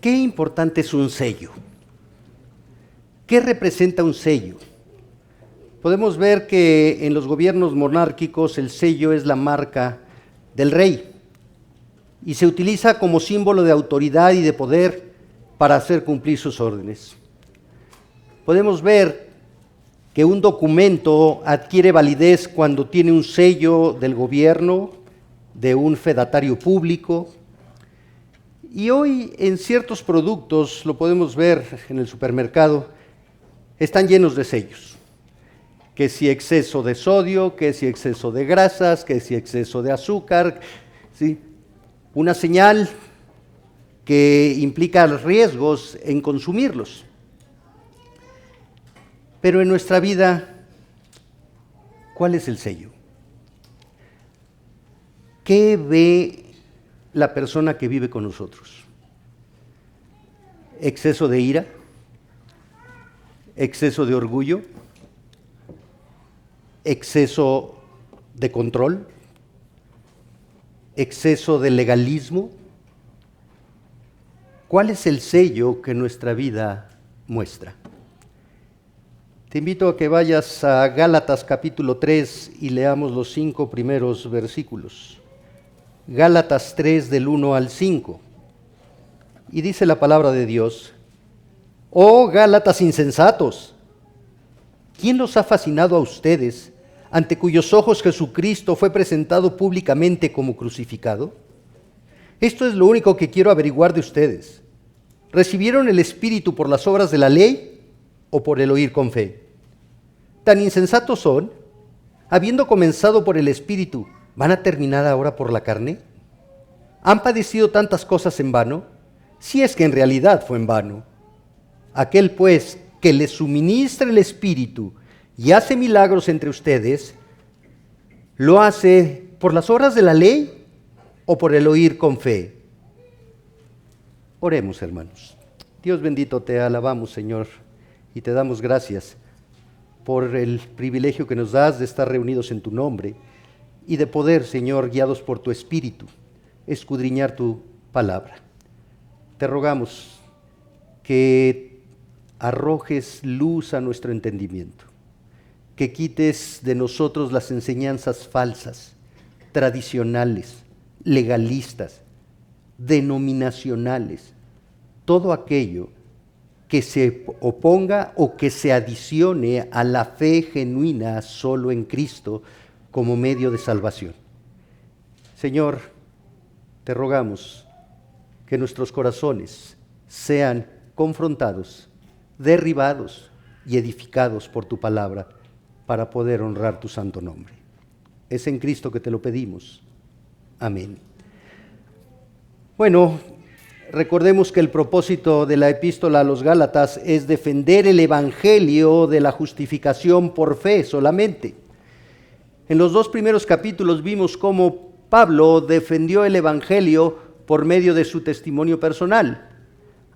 Qué importante es un sello. ¿Qué representa un sello? Podemos ver que en los gobiernos monárquicos el sello es la marca del rey y se utiliza como símbolo de autoridad y de poder para hacer cumplir sus órdenes. Podemos ver que un documento adquiere validez cuando tiene un sello del gobierno, de un fedatario público. Y hoy en ciertos productos, lo podemos ver en el supermercado, están llenos de sellos. Que si exceso de sodio, que si exceso de grasas, que si exceso de azúcar, ¿sí? Una señal que implica riesgos en consumirlos. Pero en nuestra vida, ¿cuál es el sello? ¿Qué ve la persona que vive con nosotros? ¿Exceso de ira? ¿Exceso de orgullo? ¿Exceso de control? ¿Exceso de legalismo? ¿Cuál es el sello que nuestra vida muestra? Te invito a que vayas a Gálatas capítulo 3 y leamos los 5 primeros versículos. Gálatas 3 del 1 al 5. Y dice la palabra de Dios: Oh Gálatas insensatos, ¿quién los ha fascinado a ustedes, ante cuyos ojos Jesucristo fue presentado públicamente como crucificado? Esto es lo único que quiero averiguar de ustedes. ¿Recibieron el Espíritu por las obras de la ley o por el oír con fe? ¿Tan insensatos son? Habiendo comenzado por el Espíritu, ¿van a terminar ahora por la carne? ¿Han padecido tantas cosas en vano? Si es que en realidad fue en vano. Aquel pues que les suministra el Espíritu y hace milagros entre ustedes, ¿lo hace por las obras de la ley o por el oír con fe? Oremos, hermanos. Dios bendito, te alabamos, Señor, y te damos gracias por el privilegio que nos das de estar reunidos en tu nombre y de poder, Señor, guiados por tu Espíritu, escudriñar tu palabra. Te rogamos que arrojes luz a nuestro entendimiento, que quites de nosotros las enseñanzas falsas, tradicionales, legalistas, denominacionales, todo aquello que se oponga o que se adicione a la fe genuina solo en Cristo como medio de salvación. Señor, te rogamos que nuestros corazones sean confrontados, derribados y edificados por tu palabra para poder honrar tu santo nombre. Es en Cristo que te lo pedimos. Amén. Bueno, recordemos que el propósito de la epístola a los Gálatas es defender el evangelio de la justificación por fe solamente. En los 2 primeros capítulos vimos cómo Pablo defendió el evangelio por medio de su testimonio personal.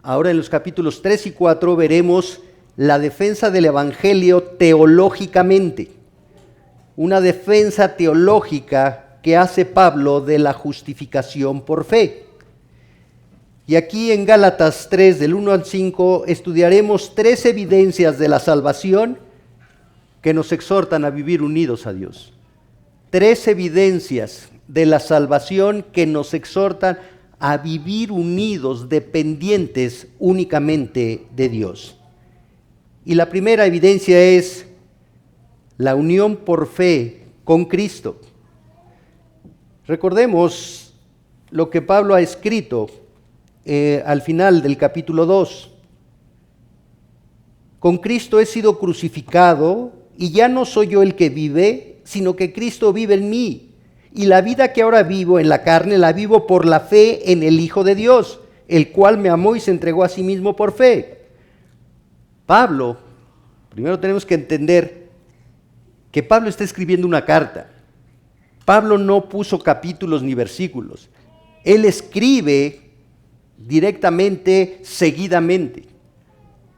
Ahora en los capítulos 3 y 4 veremos la defensa del evangelio teológicamente. Una defensa teológica que hace Pablo de la justificación por fe. Y aquí en Gálatas 3, del 1 al 5, estudiaremos 3 evidencias de la salvación que nos exhortan a vivir unidos a Dios. 3 evidencias de la salvación que nos exhortan a vivir unidos, dependientes únicamente de Dios. Y la primera evidencia es la unión por fe con Cristo. Recordemos lo que Pablo ha escrito al final del capítulo 2. Con Cristo he sido crucificado y ya no soy yo el que vive, sino que Cristo vive en mí. Y la vida que ahora vivo en la carne la vivo por la fe en el Hijo de Dios, el cual me amó y se entregó a sí mismo por fe. Pablo, primero tenemos que entender que Pablo está escribiendo una carta. Pablo no puso capítulos ni versículos. Él escribe directamente, seguidamente.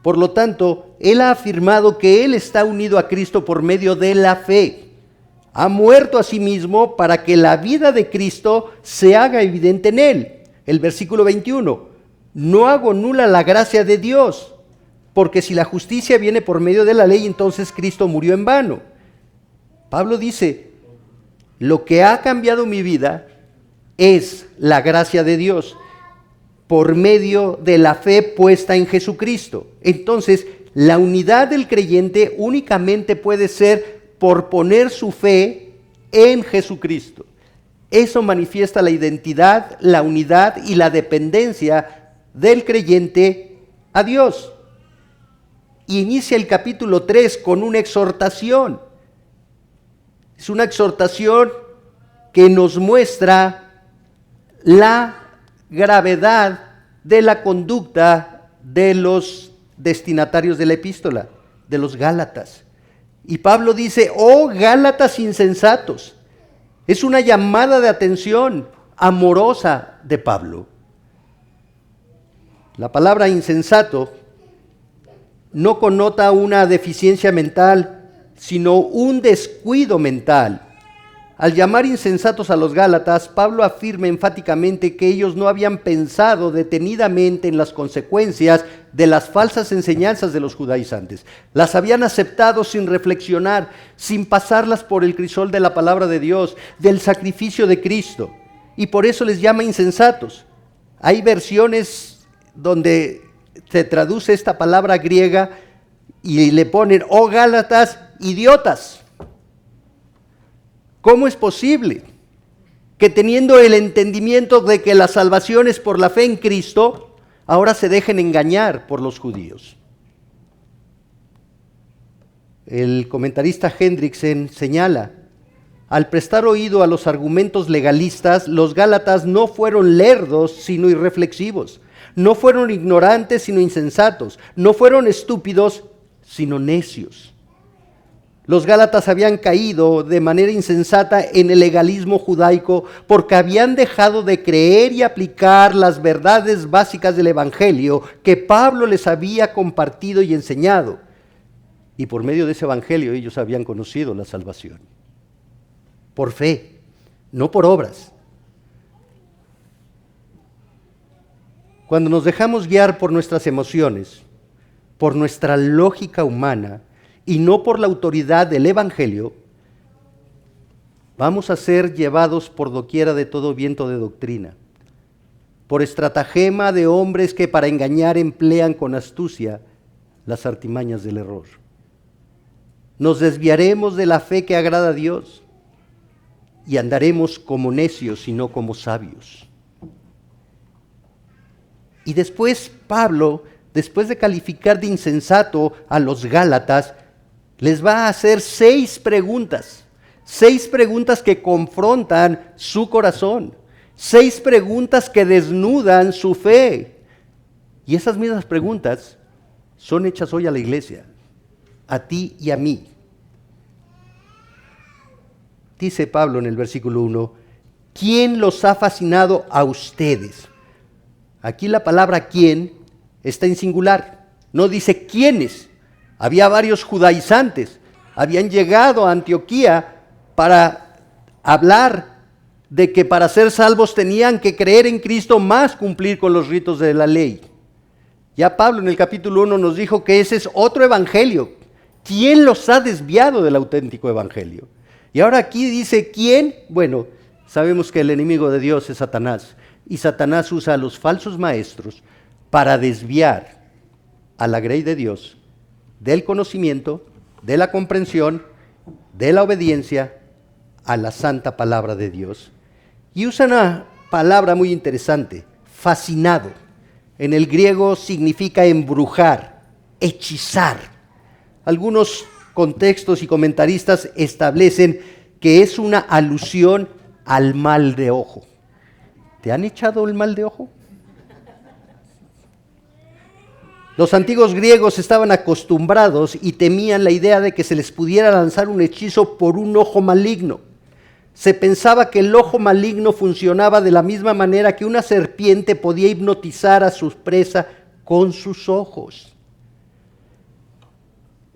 Por lo tanto, él ha afirmado que él está unido a Cristo por medio de la fe. Ha muerto a sí mismo para que la vida de Cristo se haga evidente en él. El versículo 21. No hago nula la gracia de Dios, porque si la justicia viene por medio de la ley, entonces Cristo murió en vano. Pablo dice, lo que ha cambiado mi vida es la gracia de Dios por medio de la fe puesta en Jesucristo. Entonces, la unidad del creyente únicamente puede ser por poner su fe en Jesucristo. Eso manifiesta la identidad, la unidad y la dependencia del creyente a Dios. Y inicia el capítulo 3 con una exhortación. Es una exhortación que nos muestra la gravedad de la conducta de los destinatarios de la epístola, de los Gálatas. Y Pablo dice, oh Gálatas insensatos. Es una llamada de atención amorosa de Pablo. La palabra insensato no connota una deficiencia mental, sino un descuido mental. Al llamar insensatos a los Gálatas, Pablo afirma enfáticamente que ellos no habían pensado detenidamente en las consecuencias de las falsas enseñanzas de los judaizantes. Las habían aceptado sin reflexionar, sin pasarlas por el crisol de la palabra de Dios, del sacrificio de Cristo. Y por eso les llama insensatos. Hay versiones donde se traduce esta palabra griega y le ponen, oh Gálatas, idiotas. ¿Cómo es posible que teniendo el entendimiento de que la salvación es por la fe en Cristo, ahora se dejen engañar por los judíos? El comentarista Hendriksen señala, al prestar oído a los argumentos legalistas, los Gálatas no fueron lerdos, sino irreflexivos. No fueron ignorantes, sino insensatos. No fueron estúpidos, sino necios. Los Gálatas habían caído de manera insensata en el legalismo judaico porque habían dejado de creer y aplicar las verdades básicas del Evangelio que Pablo les había compartido y enseñado. Y por medio de ese Evangelio ellos habían conocido la salvación. Por fe, no por obras. Cuando nos dejamos guiar por nuestras emociones, por nuestra lógica humana, y no por la autoridad del Evangelio, vamos a ser llevados por doquiera de todo viento de doctrina, por estratagema de hombres que para engañar emplean con astucia las artimañas del error. Nos desviaremos de la fe que agrada a Dios y andaremos como necios y no como sabios. Y después Pablo, después de calificar de insensato a los Gálatas, les va a hacer 6 preguntas que confrontan su corazón, 6 preguntas que desnudan su fe. Y esas mismas preguntas son hechas hoy a la iglesia, a ti y a mí. Dice Pablo en el versículo 1, ¿quién los ha fascinado a ustedes? Aquí la palabra quién está en singular, no dice quiénes. Había varios judaizantes, habían llegado a Antioquía para hablar de que para ser salvos tenían que creer en Cristo más cumplir con los ritos de la ley. Ya Pablo en el capítulo 1 nos dijo que ese es otro evangelio. ¿Quién los ha desviado del auténtico evangelio? Y ahora aquí dice ¿quién? Bueno, sabemos que el enemigo de Dios es Satanás. Y Satanás usa a los falsos maestros para desviar a la grey de Dios del conocimiento, de la comprensión, de la obediencia a la santa palabra de Dios. Y usa una palabra muy interesante, fascinado. En el griego significa embrujar, hechizar. Algunos contextos y comentaristas establecen que es una alusión al mal de ojo. ¿Te han echado el mal de ojo? Los antiguos griegos estaban acostumbrados y temían la idea de que se les pudiera lanzar un hechizo por un ojo maligno. Se pensaba que el ojo maligno funcionaba de la misma manera que una serpiente podía hipnotizar a su presa con sus ojos.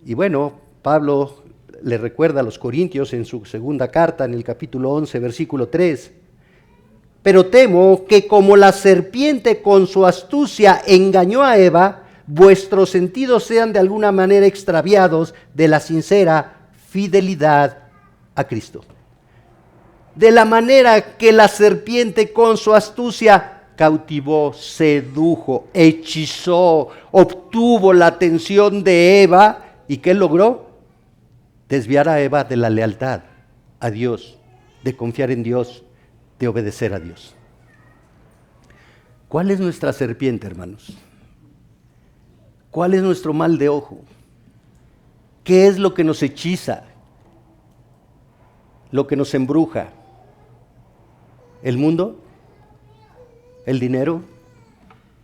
Y bueno, Pablo le recuerda a los Corintios en su segunda carta, en el capítulo 11, versículo 3, Pero temo que como la serpiente con su astucia engañó a Eva, vuestros sentidos sean de alguna manera extraviados de la sincera fidelidad a Cristo. De la manera que la serpiente con su astucia cautivó, sedujo, hechizó, obtuvo la atención de Eva. ¿Y qué logró? Desviar a Eva de la lealtad a Dios, de confiar en Dios, de obedecer a Dios. ¿Cuál es nuestra serpiente, hermanos? ¿Cuál es nuestro mal de ojo? ¿Qué es lo que nos hechiza? ¿Lo que nos embruja? ¿El mundo? ¿El dinero?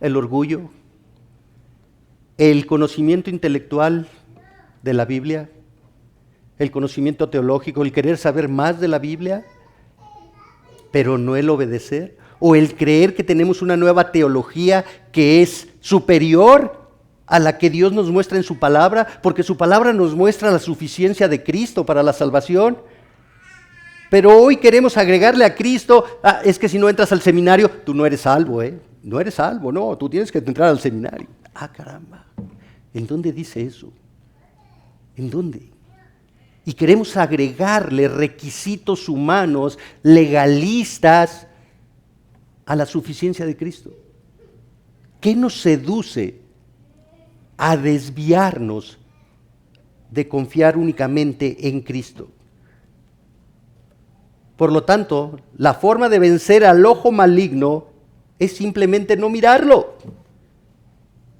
¿El orgullo? ¿El conocimiento intelectual de la Biblia? ¿El conocimiento teológico? ¿El querer saber más de la Biblia? Pero no el obedecer, o el creer que tenemos una nueva teología que es superior a la que Dios nos muestra en su palabra, porque su palabra nos muestra la suficiencia de Cristo para la salvación. Pero hoy queremos agregarle a Cristo, es que si no entras al seminario, tú no eres salvo, no eres salvo, no, tú tienes que entrar al seminario. Caramba, ¿en dónde dice eso? ¿En dónde? Y queremos agregarle requisitos humanos, legalistas, a la suficiencia de Cristo. ¿Qué nos seduce a desviarnos de confiar únicamente en Cristo? Por lo tanto, la forma de vencer al ojo maligno es simplemente no mirarlo.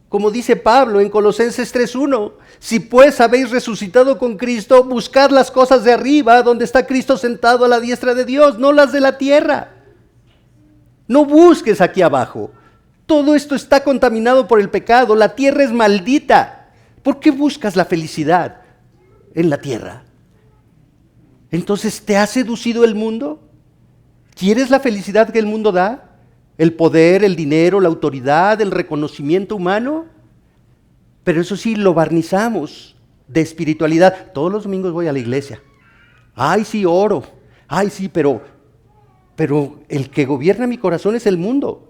Como dice Pablo en Colosenses 3:1, si pues habéis resucitado con Cristo, buscad las cosas de arriba, donde está Cristo sentado a la diestra de Dios, no las de la tierra. No busques aquí abajo. Todo esto está contaminado por el pecado, la tierra es maldita. ¿Por qué buscas la felicidad en la tierra? Entonces, ¿te ha seducido el mundo? ¿Quieres la felicidad que el mundo da? ¿El poder, el dinero, la autoridad, el reconocimiento humano? Pero eso sí, lo barnizamos de espiritualidad. Todos los domingos voy a la iglesia. Ay, sí, oro. Ay, sí, pero el que gobierna mi corazón es el mundo.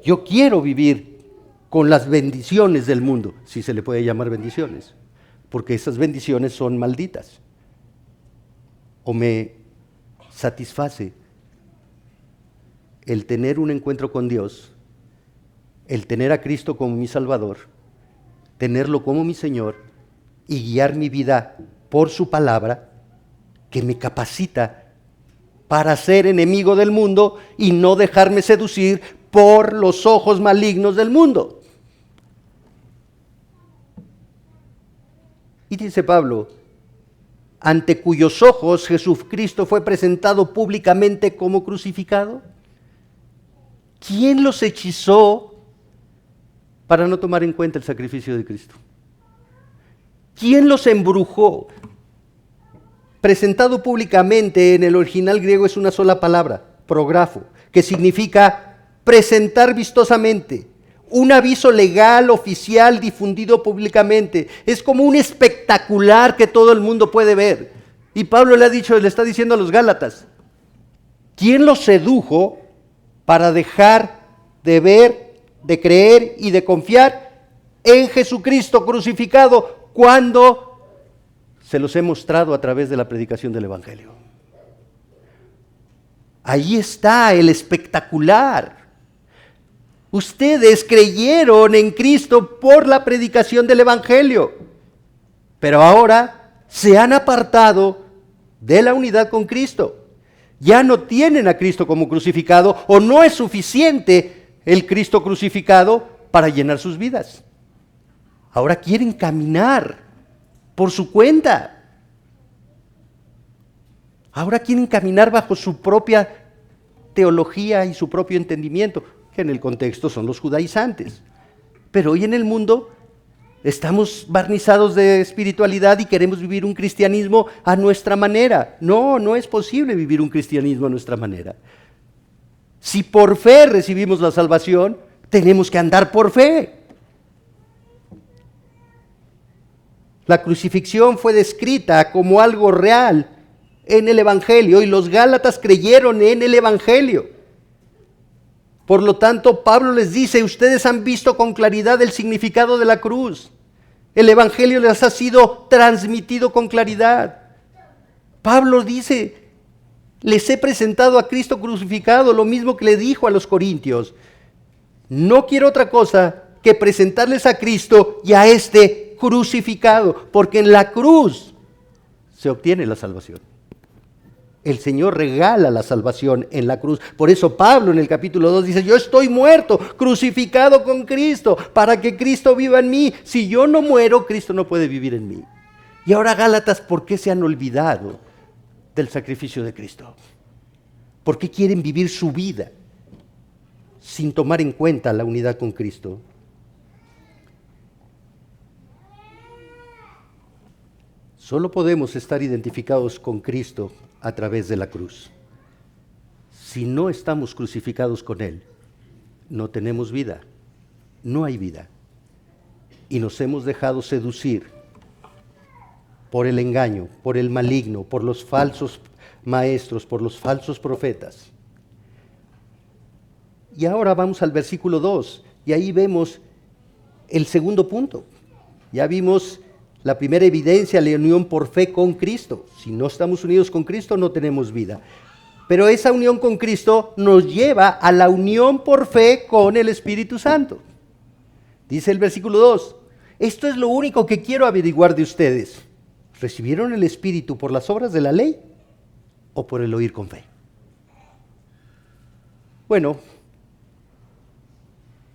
Yo quiero vivir con las bendiciones del mundo, si se le puede llamar bendiciones, porque esas bendiciones son malditas. O me satisface el tener un encuentro con Dios, el tener a Cristo como mi Salvador, tenerlo como mi Señor y guiar mi vida por su palabra, que me capacita para ser enemigo del mundo y no dejarme seducir por los ojos malignos del mundo. Y dice Pablo, ante cuyos ojos Jesucristo fue presentado públicamente como crucificado. ¿Quién los hechizó para no tomar en cuenta el sacrificio de Cristo? ¿Quién los embrujó? Presentado públicamente en el original griego es una sola palabra, prografo, que significa presentar vistosamente, un aviso legal, oficial, difundido públicamente. Es como un espectacular que todo el mundo puede ver. Y Pablo le está diciendo a los Gálatas, ¿quién los sedujo para dejar de ver, de creer y de confiar en Jesucristo crucificado cuando se los he mostrado a través de la predicación del Evangelio? Ahí está el espectacular. Ustedes creyeron en Cristo por la predicación del Evangelio, pero ahora se han apartado de la unidad con Cristo. Ya no tienen a Cristo como crucificado, o no es suficiente el Cristo crucificado para llenar sus vidas. Ahora quieren caminar por su cuenta. Ahora quieren caminar bajo su propia teología y su propio entendimiento, que en el contexto son los judaizantes. Pero hoy en el mundo estamos barnizados de espiritualidad y queremos vivir un cristianismo a nuestra manera. No, no es posible vivir un cristianismo a nuestra manera. Si por fe recibimos la salvación, tenemos que andar por fe. La crucifixión fue descrita como algo real en el Evangelio y los Gálatas creyeron en el Evangelio. Por lo tanto, Pablo les dice, ustedes han visto con claridad el significado de la cruz. El evangelio les ha sido transmitido con claridad. Pablo dice, les he presentado a Cristo crucificado, lo mismo que le dijo a los corintios. No quiero otra cosa que presentarles a Cristo y a este crucificado, porque en la cruz se obtiene la salvación. El Señor regala la salvación en la cruz. Por eso Pablo en el capítulo 2 dice, yo estoy muerto, crucificado con Cristo, para que Cristo viva en mí. Si yo no muero, Cristo no puede vivir en mí. Y ahora Gálatas, ¿por qué se han olvidado del sacrificio de Cristo? ¿Por qué quieren vivir su vida sin tomar en cuenta la unidad con Cristo? Solo podemos estar identificados con Cristo a través de la cruz. Si no estamos crucificados con Él, no tenemos vida, no hay vida. Y nos hemos dejado seducir por el engaño, por el maligno, por los falsos maestros, por los falsos profetas. Y ahora vamos al versículo 2, y ahí vemos el segundo punto. Ya vimos la primera evidencia, la unión por fe con Cristo. Si no estamos unidos con Cristo, no tenemos vida. Pero esa unión con Cristo nos lleva a la unión por fe con el Espíritu Santo. Dice el versículo 2, esto es lo único que quiero averiguar de ustedes. ¿Recibieron el Espíritu por las obras de la ley o por el oír con fe? Bueno,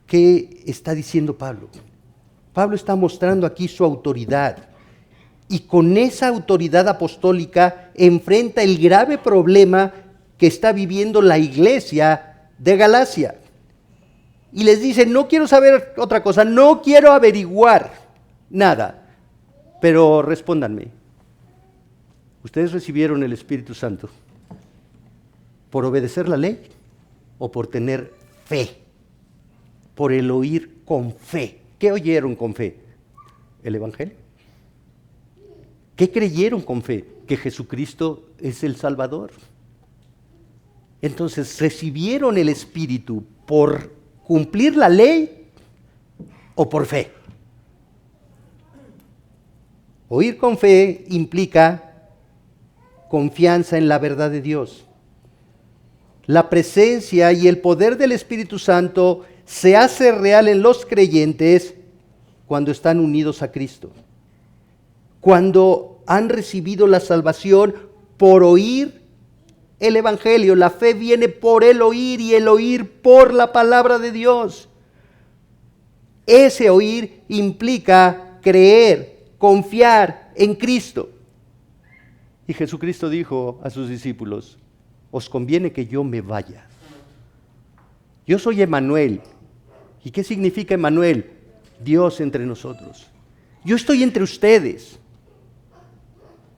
¿qué está diciendo Pablo? Pablo está mostrando aquí su autoridad y con esa autoridad apostólica enfrenta el grave problema que está viviendo la iglesia de Galacia. Y les dice, no quiero saber otra cosa, no quiero averiguar nada, pero respóndanme, ¿ustedes recibieron el Espíritu Santo por obedecer la ley o por tener fe? Por el oír con fe. ¿Qué oyeron con fe? ¿El Evangelio? ¿Qué creyeron con fe? Que Jesucristo es el Salvador. Entonces, ¿recibieron el Espíritu por cumplir la ley o por fe? Oír con fe implica confianza en la verdad de Dios. La presencia y el poder del Espíritu Santo se hace real en los creyentes cuando están unidos a Cristo. Cuando han recibido la salvación por oír el Evangelio. La fe viene por el oír y el oír por la palabra de Dios. Ese oír implica creer, confiar en Cristo. Y Jesucristo dijo a sus discípulos, os conviene que yo me vaya. Yo soy Emmanuel. ¿Y qué significa Emmanuel? Dios entre nosotros. Yo estoy entre ustedes,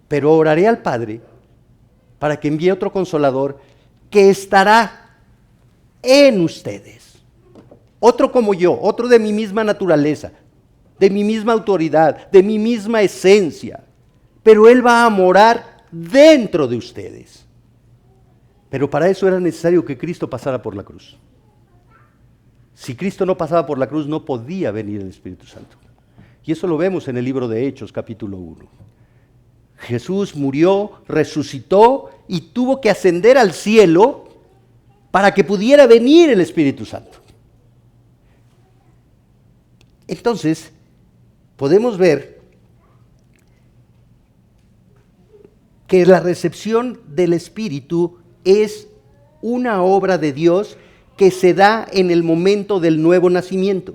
pero oraré al Padre para que envíe otro consolador que estará en ustedes. Otro como yo, otro de mi misma naturaleza, de mi misma autoridad, de mi misma esencia. Pero Él va a morar dentro de ustedes. Pero para eso era necesario que Cristo pasara por la cruz. Si Cristo no pasaba por la cruz, no podía venir el Espíritu Santo. Y eso lo vemos en el libro de Hechos, capítulo 1. Jesús murió, resucitó y tuvo que ascender al cielo para que pudiera venir el Espíritu Santo. Entonces, podemos ver que la recepción del Espíritu es una obra de Dios que se da en el momento del nuevo nacimiento.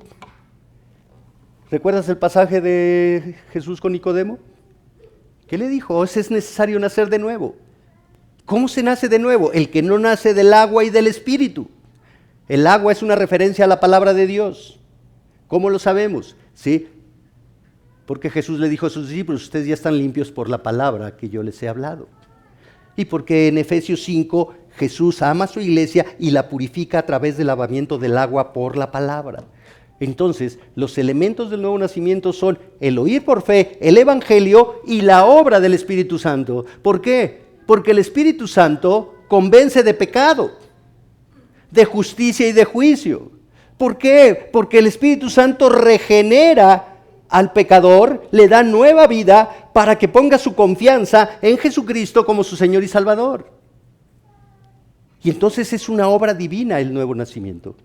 ¿Recuerdas el pasaje de Jesús con Nicodemo? ¿Qué le dijo? Es necesario nacer de nuevo. ¿Cómo se nace de nuevo? El que no nace del agua y del Espíritu. El agua es una referencia a la palabra de Dios. ¿Cómo lo sabemos? ¿Sí? Porque Jesús le dijo a sus discípulos, ustedes ya están limpios por la palabra que yo les he hablado. Y porque en Efesios 5 Jesús ama a su iglesia y la purifica a través del lavamiento del agua por la palabra. Entonces, los elementos del nuevo nacimiento son el oír por fe, el Evangelio y la obra del Espíritu Santo. ¿Por qué? Porque el Espíritu Santo convence de pecado. de justicia y de juicio. ¿Por qué? Porque el Espíritu Santo regenera al pecador, le da nueva vida para que ponga su confianza en Jesucristo como su Señor y Salvador. Y entonces es una obra divina el nuevo nacimiento.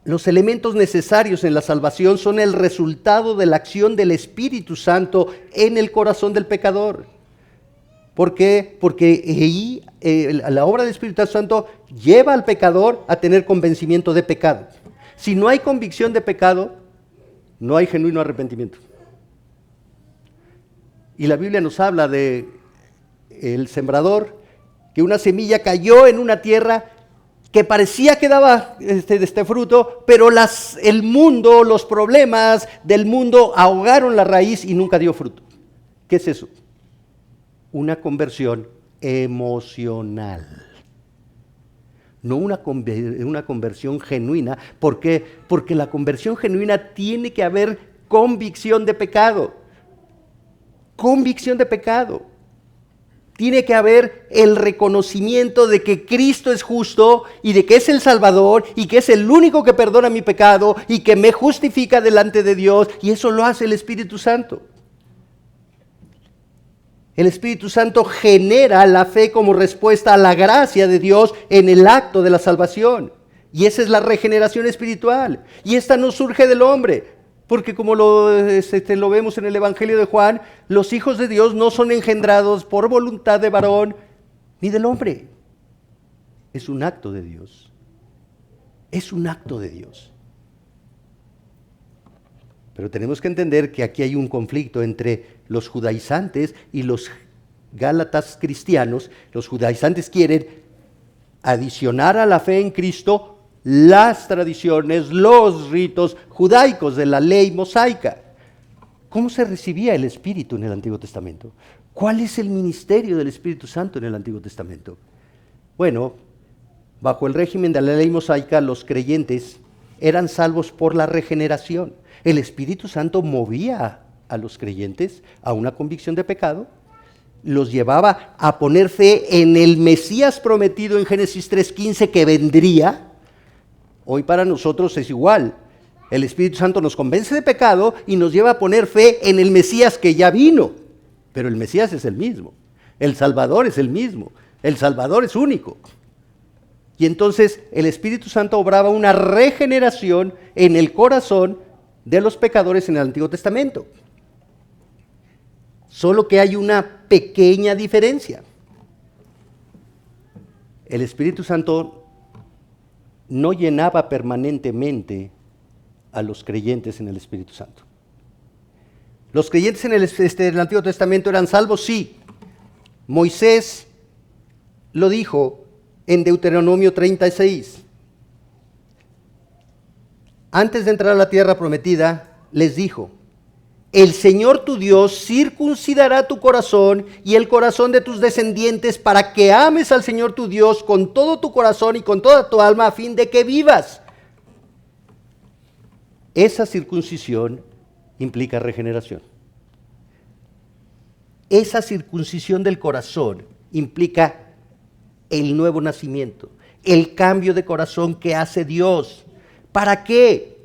Los elementos necesarios en la salvación son el resultado de la acción del Espíritu Santo en el corazón del pecador. ¿Por qué? Porque ahí la obra del Espíritu Santo lleva al pecador a tener convencimiento de pecado. Si no hay convicción de pecado, no hay genuino arrepentimiento. Y la Biblia nos habla de el sembrador, que una semilla cayó en una tierra que parecía que daba este fruto, pero el mundo, los problemas del mundo ahogaron la raíz y nunca dio fruto. ¿Qué es eso? Una conversión emocional. No una conversión genuina. ¿Por qué? Porque la conversión genuina tiene que haber convicción de pecado. Convicción de pecado. Tiene que haber el reconocimiento de que Cristo es justo y de que es el Salvador y que es el único que perdona mi pecado y que me justifica delante de Dios, y eso lo hace el Espíritu Santo. El Espíritu Santo genera la fe como respuesta a la gracia de Dios en el acto de la salvación. Y esa es la regeneración espiritual. Y esta no surge del hombre. Porque como lo vemos en el Evangelio de Juan, los hijos de Dios no son engendrados por voluntad de varón ni del hombre. Es un acto de Dios. Es un acto de Dios. Pero tenemos que entender que aquí hay un conflicto entre los judaizantes y los gálatas cristianos. Los judaizantes quieren adicionar a la fe en Cristo las tradiciones, los ritos judaicos de la ley mosaica. ¿Cómo se recibía el Espíritu en el Antiguo Testamento? ¿Cuál es el ministerio del Espíritu Santo en el Antiguo Testamento? Bueno, bajo el régimen de la ley mosaica, los creyentes eran salvos por la regeneración. El Espíritu Santo movía a los creyentes a una convicción de pecado, los llevaba a poner fe en el Mesías prometido en Génesis 3:15 que vendría. Hoy para nosotros es igual. El Espíritu Santo nos convence de pecado y nos lleva a poner fe en el Mesías que ya vino. Pero el Mesías es el mismo. El Salvador es el mismo. El Salvador es único. Y entonces el Espíritu Santo obraba una regeneración en el corazón de los pecadores en el Antiguo Testamento. Solo que hay una pequeña diferencia. El Espíritu Santo no llenaba permanentemente a los creyentes en el Espíritu Santo. Los creyentes en el Antiguo Testamento eran salvos, sí. Moisés lo dijo en Deuteronomio 36. Antes de entrar a la tierra prometida, les dijo: el Señor tu Dios circuncidará tu corazón y el corazón de tus descendientes para que ames al Señor tu Dios con todo tu corazón y con toda tu alma a fin de que vivas. Esa circuncisión implica regeneración. Esa circuncisión del corazón implica el nuevo nacimiento, el cambio de corazón que hace Dios. ¿Para qué?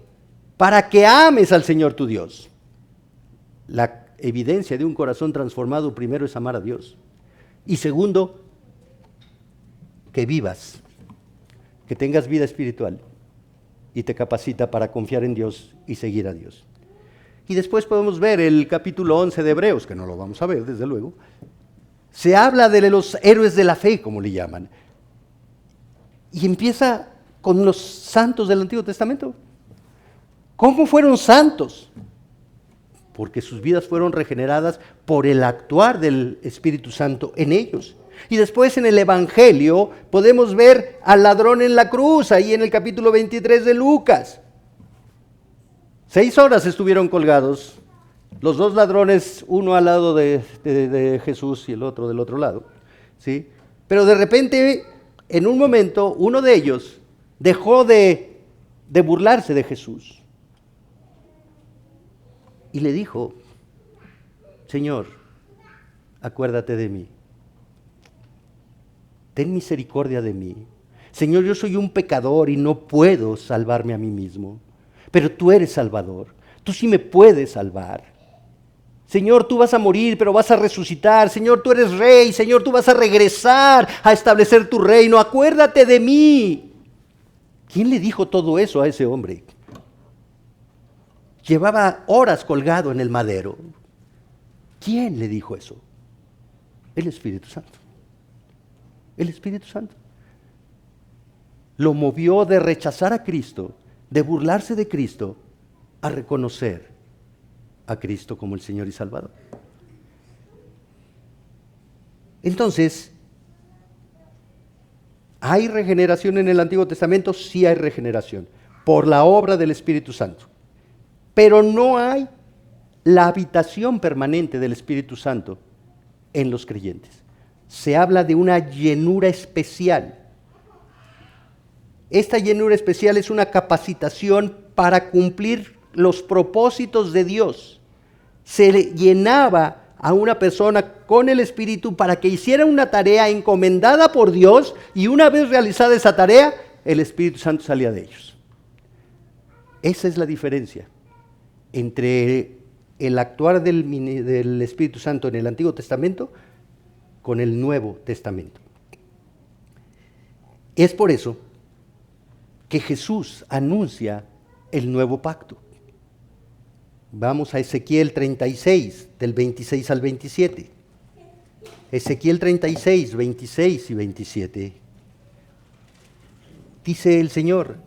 Para que ames al Señor tu Dios. La evidencia de un corazón transformado primero es amar a Dios. Y segundo, que vivas, que tengas vida espiritual y te capacita para confiar en Dios y seguir a Dios. Y después podemos ver el capítulo 11 de Hebreos, que no lo vamos a ver desde luego. Se habla de los héroes de la fe, como le llaman. Y empieza con los santos del Antiguo Testamento. ¿Cómo fueron santos? Porque sus vidas fueron regeneradas por el actuar del Espíritu Santo en ellos. Y después en el Evangelio podemos ver al ladrón en la cruz, ahí en el capítulo 23 de Lucas. 6 horas estuvieron colgados, los dos ladrones, uno al lado de Jesús y el otro del otro lado, ¿sí? Pero de repente, en un momento, uno de ellos dejó de burlarse de Jesús. Y le dijo: Señor, acuérdate de mí. ten misericordia de mí. Señor, yo soy un pecador y no puedo salvarme a mí mismo, pero tú eres Salvador, tú sí me puedes salvar. Señor, tú vas a morir, pero vas a resucitar. Señor, tú eres rey. Señor, tú vas a regresar a establecer tu reino. Acuérdate de mí. ¿Quién le dijo todo eso a ese hombre? Llevaba horas colgado en el madero. ¿Quién le dijo eso? El Espíritu Santo. El Espíritu Santo. Lo movió de rechazar a Cristo, de burlarse de Cristo, a reconocer a Cristo como el Señor y Salvador. Entonces, ¿hay regeneración en el Antiguo Testamento? Sí hay regeneración, por la obra del Espíritu Santo. Pero no hay la habitación permanente del Espíritu Santo en los creyentes. Se habla de una llenura especial. Esta llenura especial es una capacitación para cumplir los propósitos de Dios. Se le llenaba a una persona con el Espíritu para que hiciera una tarea encomendada por Dios, y una vez realizada esa tarea, el Espíritu Santo salía de ellos. Esa es la diferencia entre el actuar del Espíritu Santo en el Antiguo Testamento con el Nuevo Testamento. Es por eso que Jesús anuncia el nuevo pacto. Vamos a Ezequiel 36, del 26 al 27. Ezequiel 36, 26 y 27. Dice el Señor: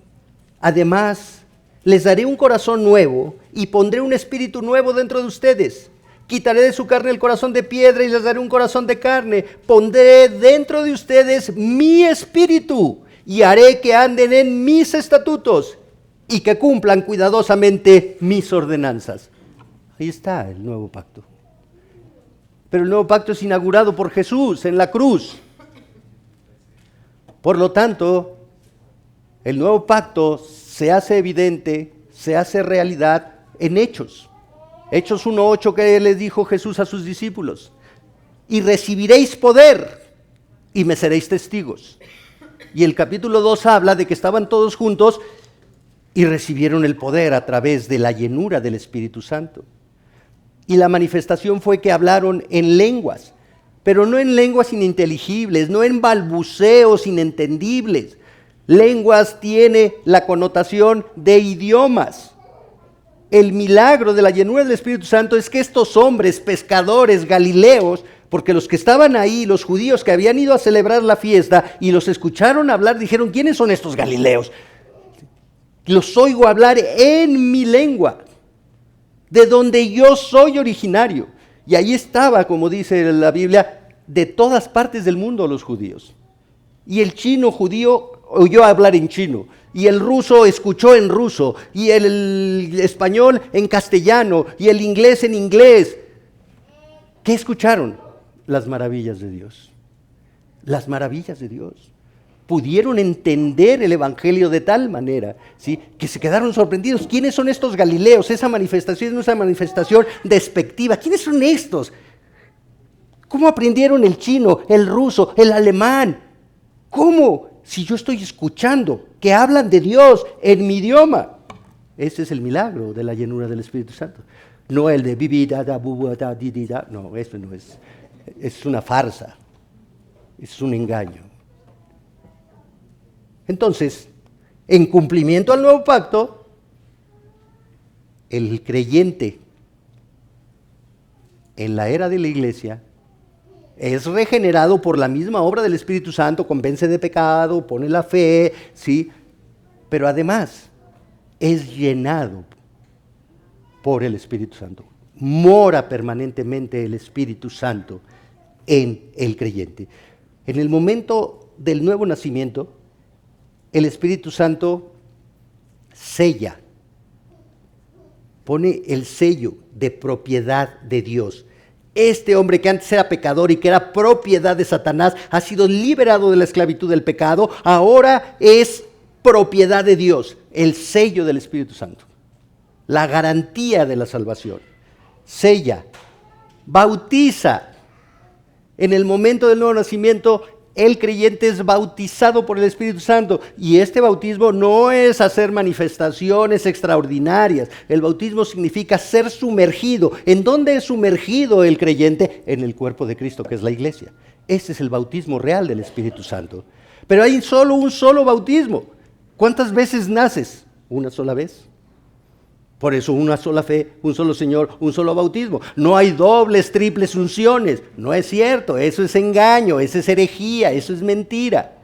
además, les daré un corazón nuevo y pondré un espíritu nuevo dentro de ustedes. Quitaré de su carne el corazón de piedra y les daré un corazón de carne. Pondré dentro de ustedes mi espíritu y haré que anden en mis estatutos y que cumplan cuidadosamente mis ordenanzas. Ahí está el nuevo pacto. Pero el nuevo pacto es inaugurado por Jesús en la cruz. Por lo tanto, el nuevo pacto se hace evidente, se hace realidad en Hechos. Hechos 1:8, que les dijo Jesús a sus discípulos: y recibiréis poder y me seréis testigos. Y el capítulo 2 habla de que estaban todos juntos y recibieron el poder a través de la llenura del Espíritu Santo. Y la manifestación fue que hablaron en lenguas, pero no en lenguas ininteligibles, no en balbuceos inentendibles. Lenguas tiene la connotación de idiomas. El milagro de la llenura del Espíritu Santo es que estos hombres, pescadores, galileos, porque los que estaban ahí, los judíos que habían ido a celebrar la fiesta y los escucharon hablar, dijeron: ¿quiénes son estos galileos? Los oigo hablar en mi lengua, de donde yo soy originario. Y ahí estaba, como dice la Biblia, de todas partes del mundo los judíos. Y el chino judío oyó hablar en chino, y el ruso escuchó en ruso, y el español en castellano, y el inglés en inglés. ¿Qué escucharon? Las maravillas de Dios. Las maravillas de Dios. Pudieron entender el Evangelio de tal manera, ¿sí?, que se quedaron sorprendidos. ¿Quiénes son estos galileos? Esa manifestación no es una manifestación despectiva. ¿Quiénes son estos? ¿Cómo aprendieron el chino, el ruso, el alemán? ¿Cómo? Si yo estoy escuchando que hablan de Dios en mi idioma. Ese es el milagro de la llenura del Espíritu Santo. No el de bibi, da, da, bu, da, di, di, da. No, eso no es. Es una farsa. Es un engaño. Entonces, en cumplimiento al nuevo pacto, el creyente en la era de la iglesia es regenerado por la misma obra del Espíritu Santo, convence de pecado, pone la fe, ¿sí? Pero además es llenado por el Espíritu Santo. Mora permanentemente el Espíritu Santo en el creyente. En el momento del nuevo nacimiento, el Espíritu Santo sella, pone el sello de propiedad de Dios. Este hombre que antes era pecador y que era propiedad de Satanás, ha sido liberado de la esclavitud del pecado, ahora es propiedad de Dios, el sello del Espíritu Santo, la garantía de la salvación. Sella, bautiza. En el momento del nuevo nacimiento, el creyente es bautizado por el Espíritu Santo. Y este bautismo no es hacer manifestaciones extraordinarias. El bautismo significa ser sumergido. ¿En dónde es sumergido el creyente? En el cuerpo de Cristo, que es la iglesia. Ese es el bautismo real del Espíritu Santo. Pero hay solo un solo bautismo. ¿Cuántas veces naces? Una sola vez. Por eso una sola fe, un solo Señor, un solo bautismo. No hay dobles, triples unciones. No es cierto, eso es engaño, eso es herejía, eso es mentira.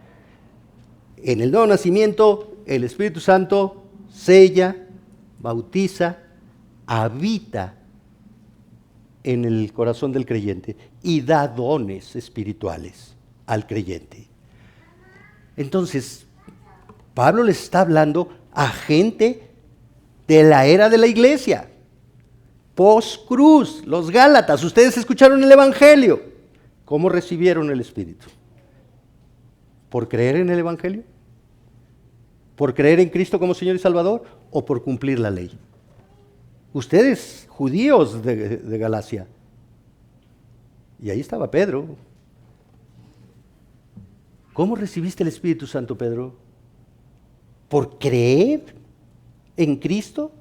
En el nuevo nacimiento, el Espíritu Santo sella, bautiza, habita en el corazón del creyente y da dones espirituales al creyente. Entonces, Pablo les está hablando a gente de la era de la iglesia, post-cruz, los Gálatas. Ustedes escucharon el Evangelio. ¿Cómo recibieron el Espíritu? ¿Por creer en el Evangelio? ¿Por creer en Cristo como Señor y Salvador? ¿O por cumplir la ley? Ustedes, judíos de Galacia. Y ahí estaba Pedro. ¿Cómo recibiste el Espíritu Santo, Pedro? ¿Por creer en Cristo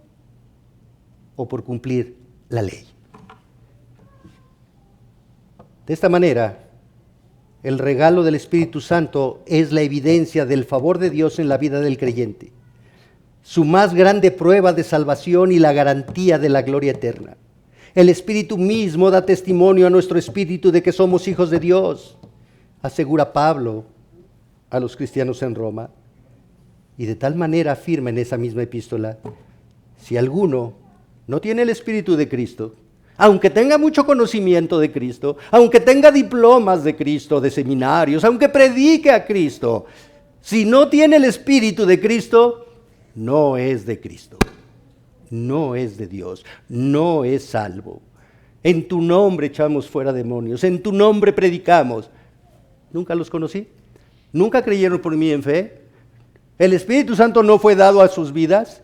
o por cumplir la ley? De esta manera, el regalo del Espíritu Santo es la evidencia del favor de Dios en la vida del creyente, su más grande prueba de salvación y la garantía de la gloria eterna. El Espíritu mismo da testimonio a nuestro espíritu de que somos hijos de Dios, asegura Pablo a los cristianos en Roma. Y de tal manera afirma en esa misma epístola: si alguno no tiene el Espíritu de Cristo, aunque tenga mucho conocimiento de Cristo, aunque tenga diplomas de Cristo, de seminarios, aunque predique a Cristo, si no tiene el Espíritu de Cristo, no es de Cristo, no es de Dios, no es salvo. En tu nombre echamos fuera demonios, en tu nombre predicamos. Nunca los conocí, nunca creyeron por mí en fe. ¿El Espíritu Santo no fue dado a sus vidas?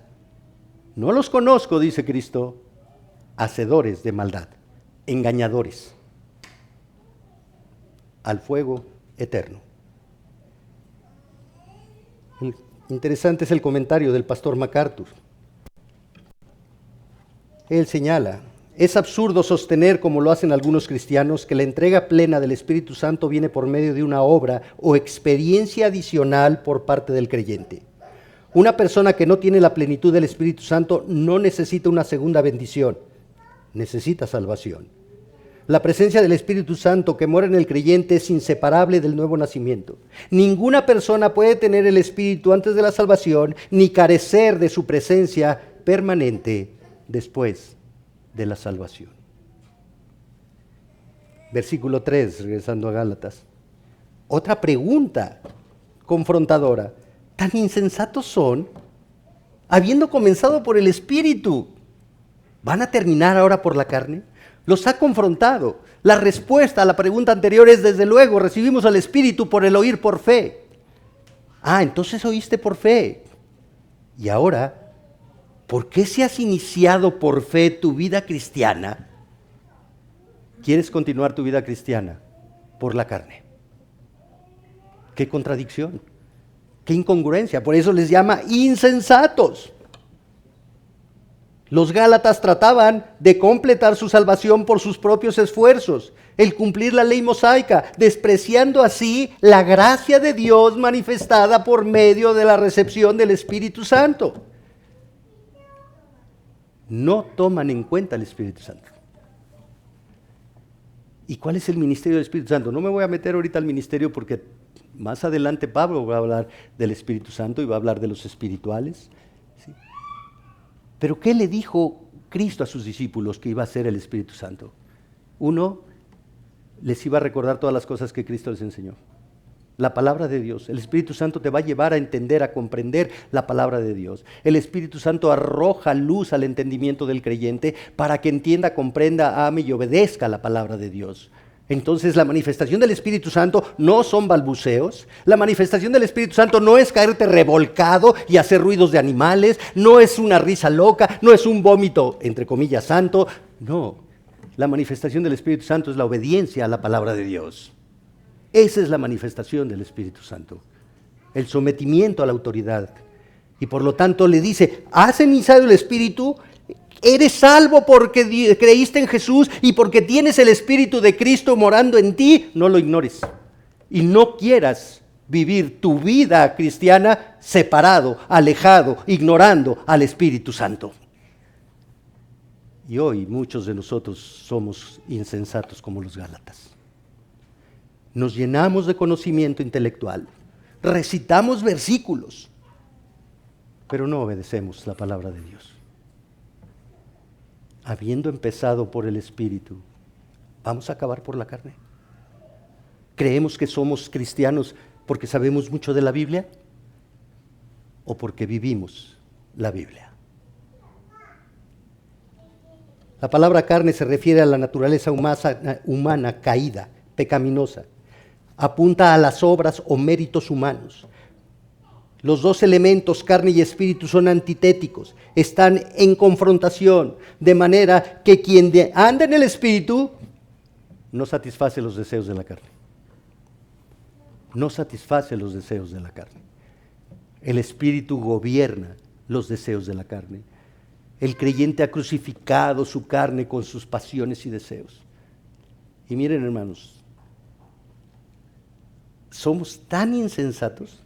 No los conozco, dice Cristo, hacedores de maldad, engañadores, al fuego eterno. Interesante es el comentario del pastor MacArthur. Él señala: es absurdo sostener, como lo hacen algunos cristianos, que la entrega plena del Espíritu Santo viene por medio de una obra o experiencia adicional por parte del creyente. Una persona que no tiene la plenitud del Espíritu Santo no necesita una segunda bendición, necesita salvación. La presencia del Espíritu Santo que mora en el creyente es inseparable del nuevo nacimiento. Ninguna persona puede tener el Espíritu antes de la salvación, ni carecer de su presencia permanente después de la salvación. Versículo 3, regresando a Gálatas. Otra pregunta confrontadora: ¿tan insensatos son? Habiendo comenzado por el Espíritu, ¿van a terminar ahora por la carne? Los ha confrontado. La respuesta a la pregunta anterior es: desde luego, recibimos al Espíritu por el oír por fe. Ah, entonces oíste por fe. Y ahora, ¿por qué si has iniciado por fe tu vida cristiana, quieres continuar tu vida cristiana por la carne? ¡Qué contradicción! ¡Qué incongruencia! Por eso les llama insensatos. Los Gálatas trataban de completar su salvación por sus propios esfuerzos, el cumplir la ley mosaica, despreciando así la gracia de Dios manifestada por medio de la recepción del Espíritu Santo. No toman en cuenta el Espíritu Santo. ¿Y cuál es el ministerio del Espíritu Santo? No me voy a meter ahorita al ministerio porque más adelante Pablo va a hablar del Espíritu Santo y va a hablar de los espirituales. ¿Sí? Pero ¿qué le dijo Cristo a sus discípulos que iba a ser el Espíritu Santo? Uno, les iba a recordar todas las cosas que Cristo les enseñó. La palabra de Dios. El Espíritu Santo te va a llevar a entender, a comprender la palabra de Dios. El Espíritu Santo arroja luz al entendimiento del creyente para que entienda, comprenda, ame y obedezca la palabra de Dios. Entonces la manifestación del Espíritu Santo no son balbuceos. La manifestación del Espíritu Santo no es caerte revolcado y hacer ruidos de animales. No es una risa loca. No es un vómito, entre comillas, santo. No. La manifestación del Espíritu Santo es la obediencia a la palabra de Dios. Esa es la manifestación del Espíritu Santo, el sometimiento a la autoridad. Y por lo tanto le dice, has iniciado el Espíritu, eres salvo porque creíste en Jesús y porque tienes el Espíritu de Cristo morando en ti, no lo ignores. Y no quieras vivir tu vida cristiana separado, alejado, ignorando al Espíritu Santo. Y hoy muchos de nosotros somos insensatos como los Gálatas. Nos llenamos de conocimiento intelectual, recitamos versículos, pero no obedecemos la palabra de Dios. Habiendo empezado por el Espíritu, ¿vamos a acabar por la carne? ¿Creemos que somos cristianos porque sabemos mucho de la Biblia o porque vivimos la Biblia? La palabra carne se refiere a la naturaleza humana caída, pecaminosa. Apunta a las obras o méritos humanos. Los dos elementos, carne y espíritu, son antitéticos, están en confrontación, de manera que quien anda en el espíritu no satisface los deseos de la carne. No satisface los deseos de la carne. El espíritu gobierna los deseos de la carne. El creyente ha crucificado su carne con sus pasiones y deseos. Y miren, hermanos, somos tan insensatos.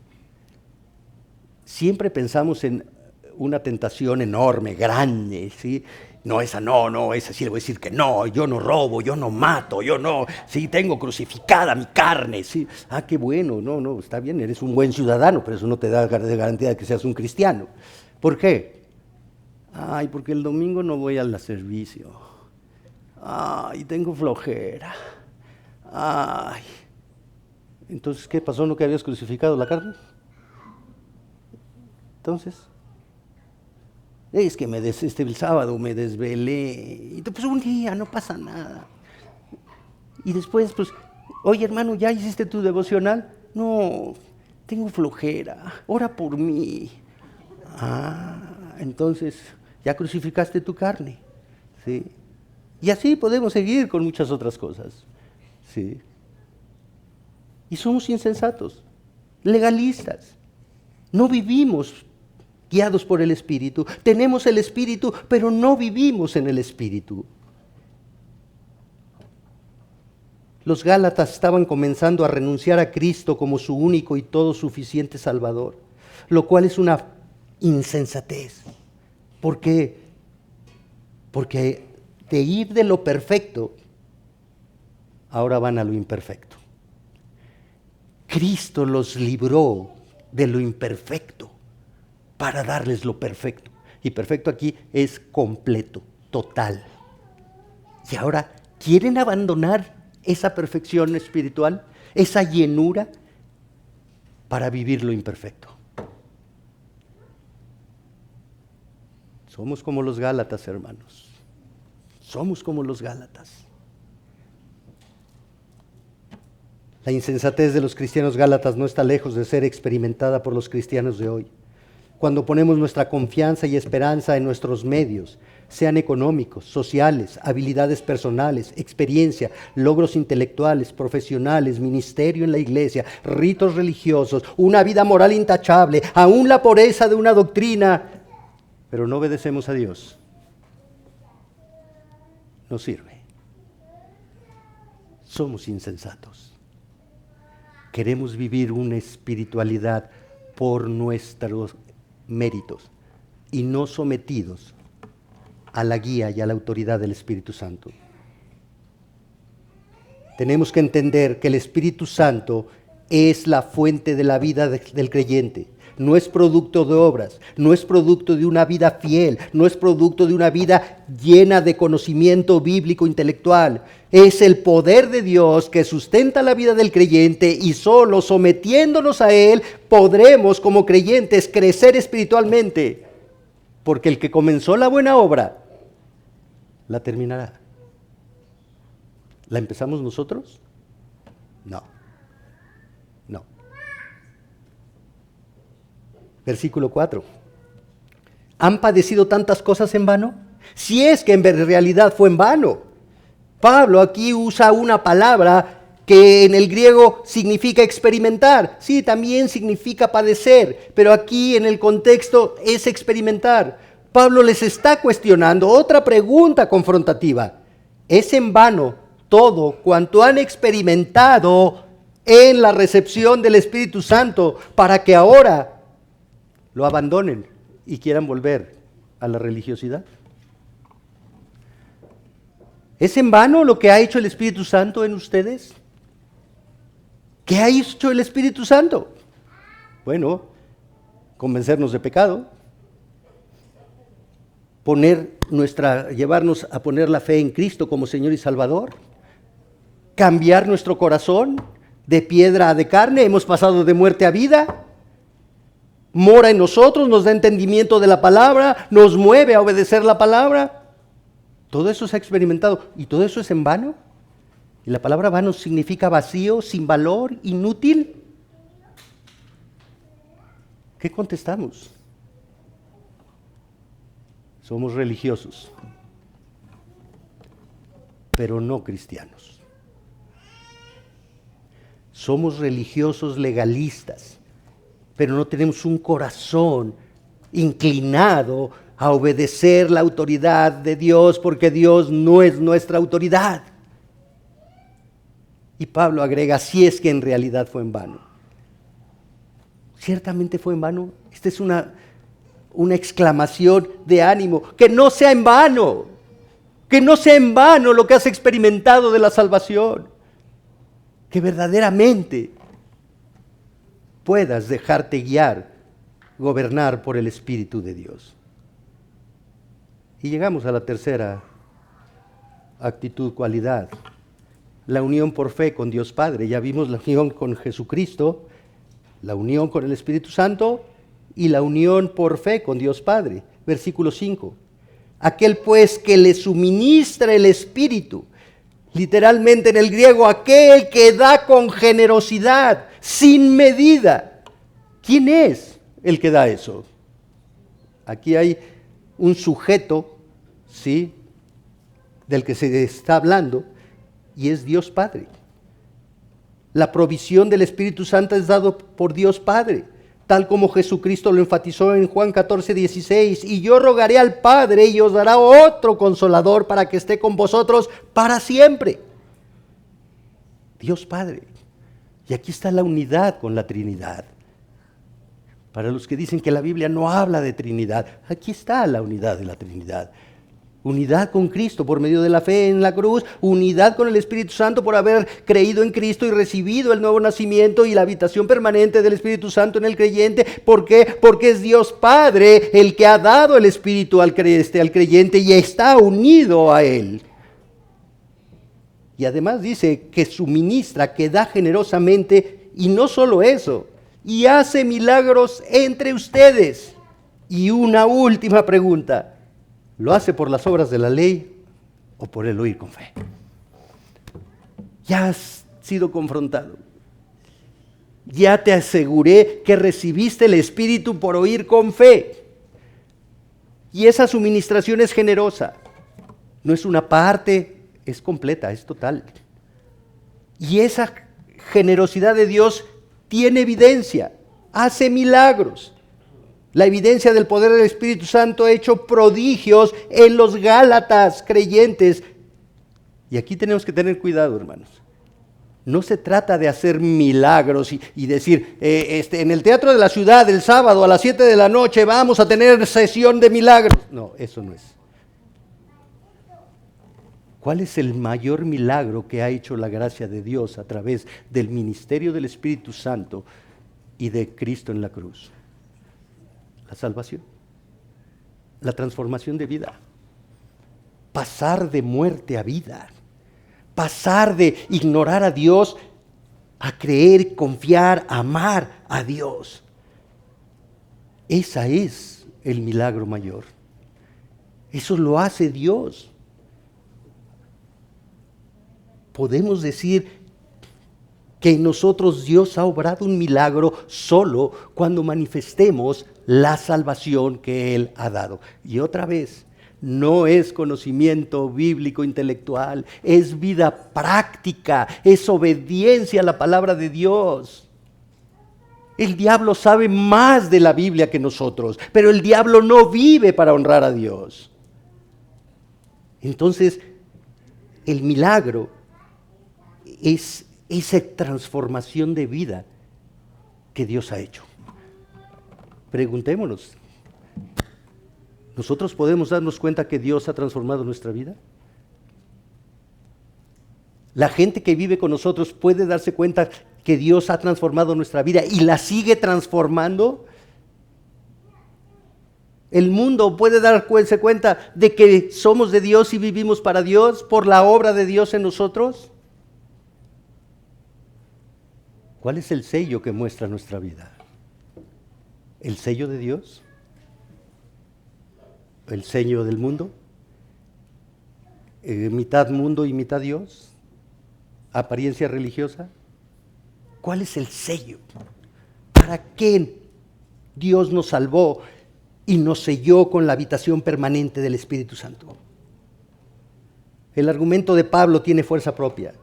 Siempre pensamos en una tentación enorme, grande, ¿sí? No, esa sí le voy a decir que no, yo no robo, yo no mato, yo no, sí, tengo crucificada mi carne, ¿sí? Ah, qué bueno, no, está bien, eres un buen ciudadano, pero eso no te da garantía de que seas un cristiano. ¿Por qué? Ay, porque el domingo no voy al servicio. Ay, tengo flojera. Ay. Entonces, ¿qué pasó? ¿No que habías crucificado la carne? Entonces, es que el sábado me desvelé. Pues un día, no pasa nada. Y después, pues, oye hermano, ¿ya hiciste tu devocional? No, tengo flojera, ora por mí. Ah, entonces, ya crucificaste tu carne. ¿Sí? Y así podemos seguir con muchas otras cosas. ¿Sí? Y somos insensatos, legalistas. No vivimos guiados por el Espíritu. Tenemos el Espíritu, pero no vivimos en el Espíritu. Los Gálatas estaban comenzando a renunciar a Cristo como su único y todo suficiente Salvador, lo cual es una insensatez. ¿Por qué? Porque de ir de lo perfecto, ahora van a lo imperfecto. Cristo los libró de lo imperfecto para darles lo perfecto. Y perfecto aquí es completo, total. Y ahora quieren abandonar esa perfección espiritual, esa llenura, para vivir lo imperfecto. Somos como los Gálatas, hermanos. Somos como los Gálatas. La insensatez de los cristianos gálatas no está lejos de ser experimentada por los cristianos de hoy. Cuando ponemos nuestra confianza y esperanza en nuestros medios, sean económicos, sociales, habilidades personales, experiencia, logros intelectuales, profesionales, ministerio en la iglesia, ritos religiosos, una vida moral intachable, aún la pureza de una doctrina, pero no obedecemos a Dios, no sirve. Somos insensatos. Queremos vivir una espiritualidad por nuestros méritos y no sometidos a la guía y a la autoridad del Espíritu Santo. Tenemos que entender que el Espíritu Santo es la fuente de la vida del creyente. No es producto de obras, no es producto de una vida fiel, no es producto de una vida llena de conocimiento bíblico intelectual. Es el poder de Dios que sustenta la vida del creyente y solo sometiéndonos a Él podremos como creyentes crecer espiritualmente. Porque el que comenzó la buena obra, la terminará. ¿La empezamos nosotros? No. Versículo 4. ¿Han padecido tantas cosas en vano? Si es que en realidad fue en vano. Pablo aquí usa una palabra que en el griego significa experimentar. Sí, también significa padecer, pero aquí en el contexto es experimentar. Pablo les está cuestionando otra pregunta confrontativa. ¿Es en vano todo cuanto han experimentado en la recepción del Espíritu Santo para que ahora lo abandonen y quieran volver a la religiosidad? ¿Es en vano lo que ha hecho el Espíritu Santo en ustedes? ¿Qué ha hecho el Espíritu Santo? Bueno, convencernos de pecado, llevarnos a poner la fe en Cristo como Señor y Salvador, cambiar nuestro corazón de piedra a de carne, hemos pasado de muerte a vida, mora en nosotros, nos da entendimiento de la palabra, nos mueve a obedecer la palabra. Todo eso se ha experimentado y todo eso es en vano. Y la palabra vano significa vacío, sin valor, inútil. ¿Qué contestamos? Somos religiosos, pero no cristianos. Somos religiosos legalistas, pero no tenemos un corazón inclinado a obedecer la autoridad de Dios, porque Dios no es nuestra autoridad. Y Pablo agrega, si es que en realidad fue en vano. Ciertamente fue en vano. Esta es una exclamación de ánimo. Que no sea en vano. Que no sea en vano lo que has experimentado de la salvación. Que verdaderamente puedas dejarte guiar, gobernar por el Espíritu de Dios. Y llegamos a la tercera actitud, cualidad. La unión por fe con Dios Padre. Ya vimos la unión con Jesucristo, la unión con el Espíritu Santo y la unión por fe con Dios Padre. Versículo 5. Aquel pues que le suministra el Espíritu, literalmente en el griego, aquel que da con generosidad, sin medida. ¿Quién es el que da eso? Aquí hay un sujeto, ¿sí?, del que se está hablando, y es Dios Padre. La provisión del Espíritu Santo es dado por Dios Padre, tal como Jesucristo lo enfatizó en Juan 14:16, y yo rogaré al Padre y os dará otro consolador para que esté con vosotros para siempre. Dios Padre. Y aquí está la unidad con la Trinidad. Para los que dicen que la Biblia no habla de Trinidad, aquí está la unidad de la Trinidad. Unidad con Cristo por medio de la fe en la cruz, unidad con el Espíritu Santo por haber creído en Cristo y recibido el nuevo nacimiento y la habitación permanente del Espíritu Santo en el creyente. ¿Por qué? Porque es Dios Padre el que ha dado el Espíritu al creyente y está unido a Él. Y además dice que suministra, que da generosamente, y no solo eso, y hace milagros entre ustedes. Y una última pregunta. ¿Lo hace por las obras de la ley o por el oír con fe? Ya has sido confrontado. Ya te aseguré que recibiste el Espíritu por oír con fe. Y esa suministración es generosa. No es una parte, es completa, es total. Y esa generosidad de Dios tiene evidencia, hace milagros. La evidencia del poder del Espíritu Santo ha hecho prodigios en los Gálatas creyentes. Y aquí tenemos que tener cuidado, hermanos. No se trata de hacer milagros y decir, en el Teatro de la Ciudad, el sábado a las 7 de la noche, vamos a tener sesión de milagros. No, eso no es. ¿Cuál es el mayor milagro que ha hecho la gracia de Dios a través del ministerio del Espíritu Santo y de Cristo en la cruz? La salvación, la transformación de vida, pasar de muerte a vida, pasar de ignorar a Dios a creer, confiar, amar a Dios. Ese es el milagro mayor. Eso lo hace Dios. Podemos decir que en nosotros Dios ha obrado un milagro solo cuando manifestemos la salvación que Él ha dado. Y otra vez, No es conocimiento bíblico intelectual, es vida práctica, es obediencia a la palabra de Dios. El diablo sabe más de la Biblia que nosotros, pero el diablo no vive para honrar a Dios. Entonces, el milagro es esa transformación de vida que Dios ha hecho. Preguntémonos, ¿nosotros podemos darnos cuenta que Dios ha transformado nuestra vida? La gente que vive con nosotros puede darse cuenta que Dios ha transformado nuestra vida y la sigue transformando. El mundo puede darse cuenta de que somos de Dios y vivimos para Dios por la obra de Dios en nosotros. ¿Cuál es el sello que muestra nuestra vida? ¿El sello de Dios? ¿El sello del mundo? ¿Mitad mundo y mitad Dios? ¿Apariencia religiosa? ¿Cuál es el sello? ¿Para qué Dios nos salvó y nos selló con la habitación permanente del Espíritu Santo? El argumento de Pablo tiene fuerza propia.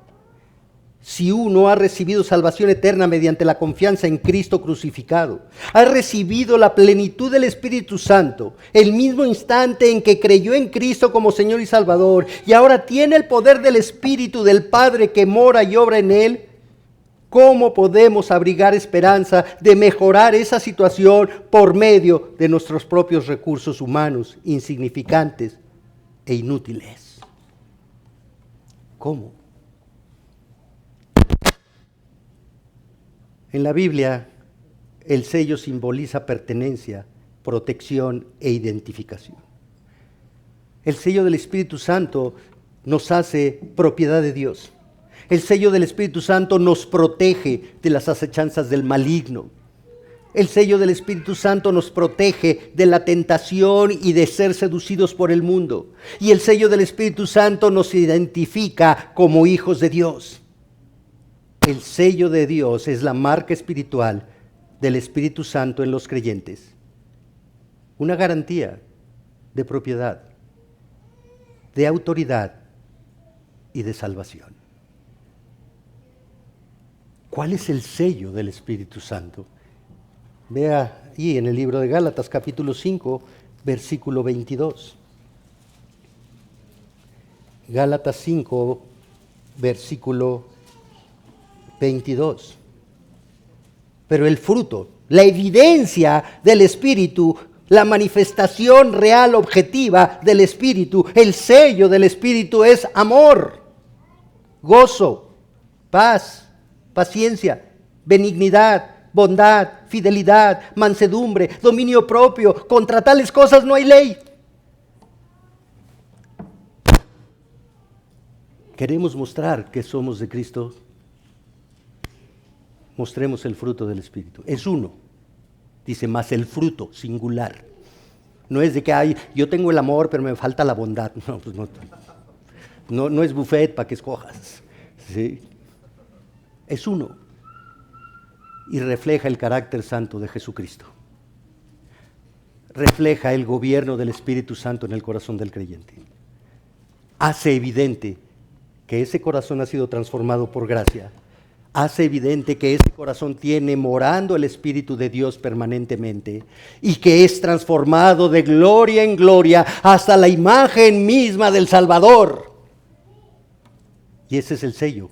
Si uno ha recibido salvación eterna mediante la confianza en Cristo crucificado, ha recibido la plenitud del Espíritu Santo, el mismo instante en que creyó en Cristo como Señor y Salvador, y ahora tiene el poder del Espíritu del Padre que mora y obra en él, ¿cómo podemos abrigar esperanza de mejorar esa situación por medio de nuestros propios recursos humanos, insignificantes e inútiles? ¿Cómo? En la Biblia, el sello simboliza pertenencia, protección e identificación. El sello del Espíritu Santo nos hace propiedad de Dios. El sello del Espíritu Santo nos protege de las acechanzas del maligno. El sello del Espíritu Santo nos protege de la tentación y de ser seducidos por el mundo. Y el sello del Espíritu Santo nos identifica como hijos de Dios. El sello de Dios es la marca espiritual del Espíritu Santo en los creyentes. Una garantía de propiedad, de autoridad y de salvación. ¿Cuál es el sello del Espíritu Santo? Vea ahí en el libro de Gálatas capítulo 5, versículo 22. Gálatas 5, versículo 22. Pero el fruto, la evidencia del Espíritu, la manifestación real, objetiva del Espíritu, el sello del Espíritu es amor, gozo, paz, paciencia, benignidad, bondad, fidelidad, mansedumbre, dominio propio. Contra tales cosas no hay ley. ¿Queremos mostrar que somos de Cristo? Mostremos el fruto del Espíritu. Es uno. Dice más el fruto, singular. No es de que yo tengo el amor, pero me falta la bondad. No, pues no es buffet para que escojas. ¿Sí? Es uno. Y refleja el carácter santo de Jesucristo. Refleja el gobierno del Espíritu Santo en el corazón del creyente. Hace evidente que ese corazón ha sido transformado por gracia. Hace evidente que ese corazón tiene morando el Espíritu de Dios permanentemente y que es transformado de gloria en gloria hasta la imagen misma del Salvador. Y ese es el sello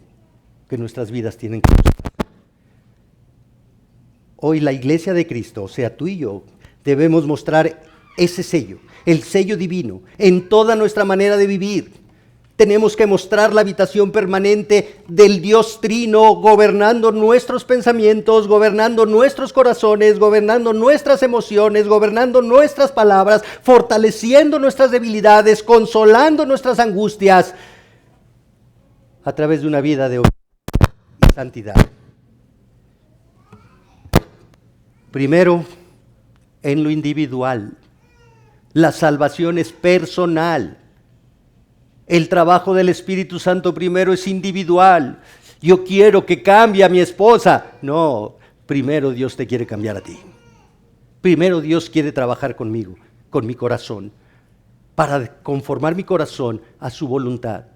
que nuestras vidas tienen que mostrar. Hoy la Iglesia de Cristo, o sea, tú y yo, debemos mostrar ese sello, el sello divino, en toda nuestra manera de vivir. Tenemos que mostrar la habitación permanente del Dios Trino, gobernando nuestros pensamientos, gobernando nuestros corazones, gobernando nuestras emociones, gobernando nuestras palabras, fortaleciendo nuestras debilidades, consolando nuestras angustias, a través de una vida de obediencia y santidad. Primero, en lo individual, la salvación es personal. El trabajo del Espíritu Santo primero es individual. Yo quiero que cambie a mi esposa. No, primero Dios te quiere cambiar a ti. Primero Dios quiere trabajar conmigo, con mi corazón. para conformar mi corazón a su voluntad,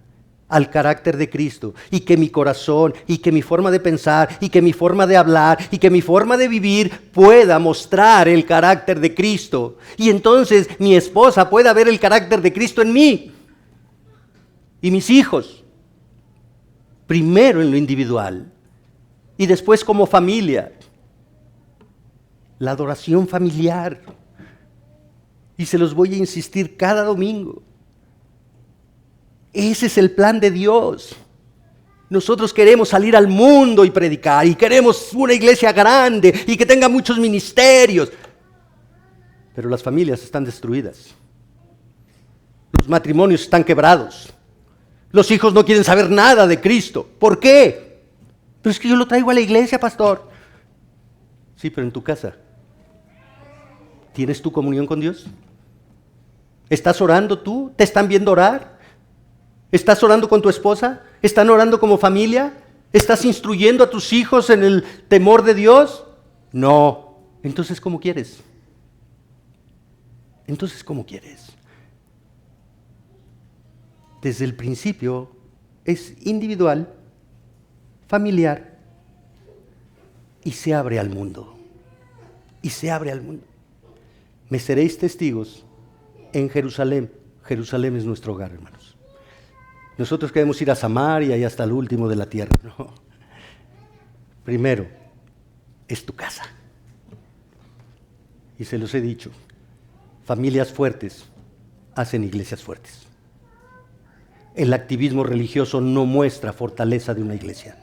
al carácter de Cristo, y que mi corazón, y que mi forma de pensar, y que mi forma de hablar, y que mi forma de vivir pueda mostrar el carácter de Cristo. Y entonces mi esposa pueda ver el carácter de Cristo en mí. Y mis hijos, primero en lo individual, y después como familia. La adoración familiar. Y se los voy a insistir cada domingo. Ese es el plan de Dios. Nosotros queremos salir al mundo y predicar, y queremos una iglesia grande y que tenga muchos ministerios. Pero las familias están destruidas. Los matrimonios están quebrados. Los hijos no quieren saber nada de Cristo. ¿Por qué? Pero es que yo lo traigo a la iglesia, pastor. Sí, pero en tu casa, ¿tienes tu comunión con Dios? ¿Estás orando tú? ¿Te están viendo orar? ¿Estás orando con tu esposa? ¿Están orando como familia? ¿Estás instruyendo a tus hijos en el temor de Dios? No. Entonces, ¿cómo quieres? Entonces, ¿cómo quieres? Desde el principio es individual, familiar, y se abre al mundo. Y se abre al mundo. Me seréis testigos en Jerusalén. Jerusalén es nuestro hogar, hermanos. Nosotros queremos ir a Samaria y hasta el último de la tierra. No. Primero, es tu casa. Y se los he dicho, familias fuertes hacen iglesias fuertes. El activismo religioso no muestra fortaleza de una iglesia.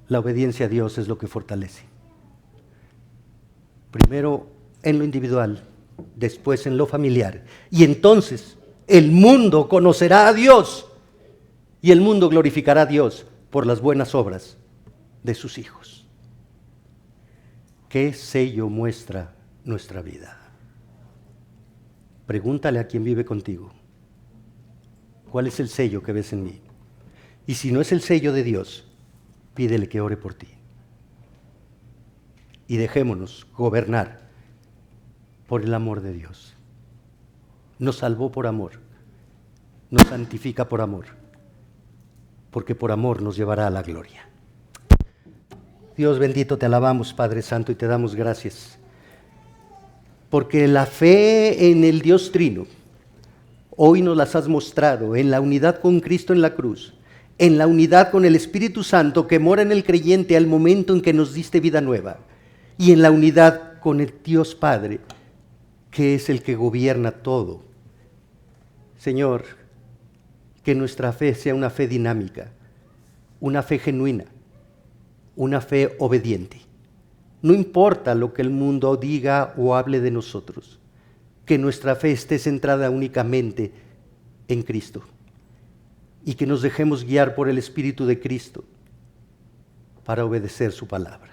La obediencia a Dios es lo que fortalece. Primero en lo individual, después en lo familiar. Y entonces el mundo conocerá a Dios y el mundo glorificará a Dios por las buenas obras de sus hijos. ¿Qué sello muestra nuestra vida? Pregúntale a quien vive contigo. ¿Cuál es el sello que ves en mí? Y si no es el sello de Dios, pídele que ore por ti. Y dejémonos gobernar por el amor de Dios. Nos salvó por amor, nos santifica por amor, porque por amor nos llevará a la gloria. Dios bendito, te alabamos, Padre Santo, y te damos gracias, porque la fe en el Dios Trino, hoy nos las has mostrado en la unidad con Cristo en la cruz, en la unidad con el Espíritu Santo que mora en el creyente al momento en que nos diste vida nueva, y en la unidad con el Dios Padre, que es el que gobierna todo. Señor, que nuestra fe sea una fe dinámica, una fe genuina, una fe obediente. No importa lo que el mundo diga o hable de nosotros, que nuestra fe esté centrada únicamente en Cristo y que nos dejemos guiar por el Espíritu de Cristo para obedecer su palabra.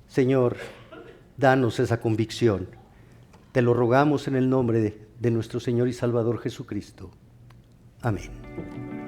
Señor, danos esa convicción. Te lo rogamos en el nombre de nuestro Señor y Salvador Jesucristo. Amén.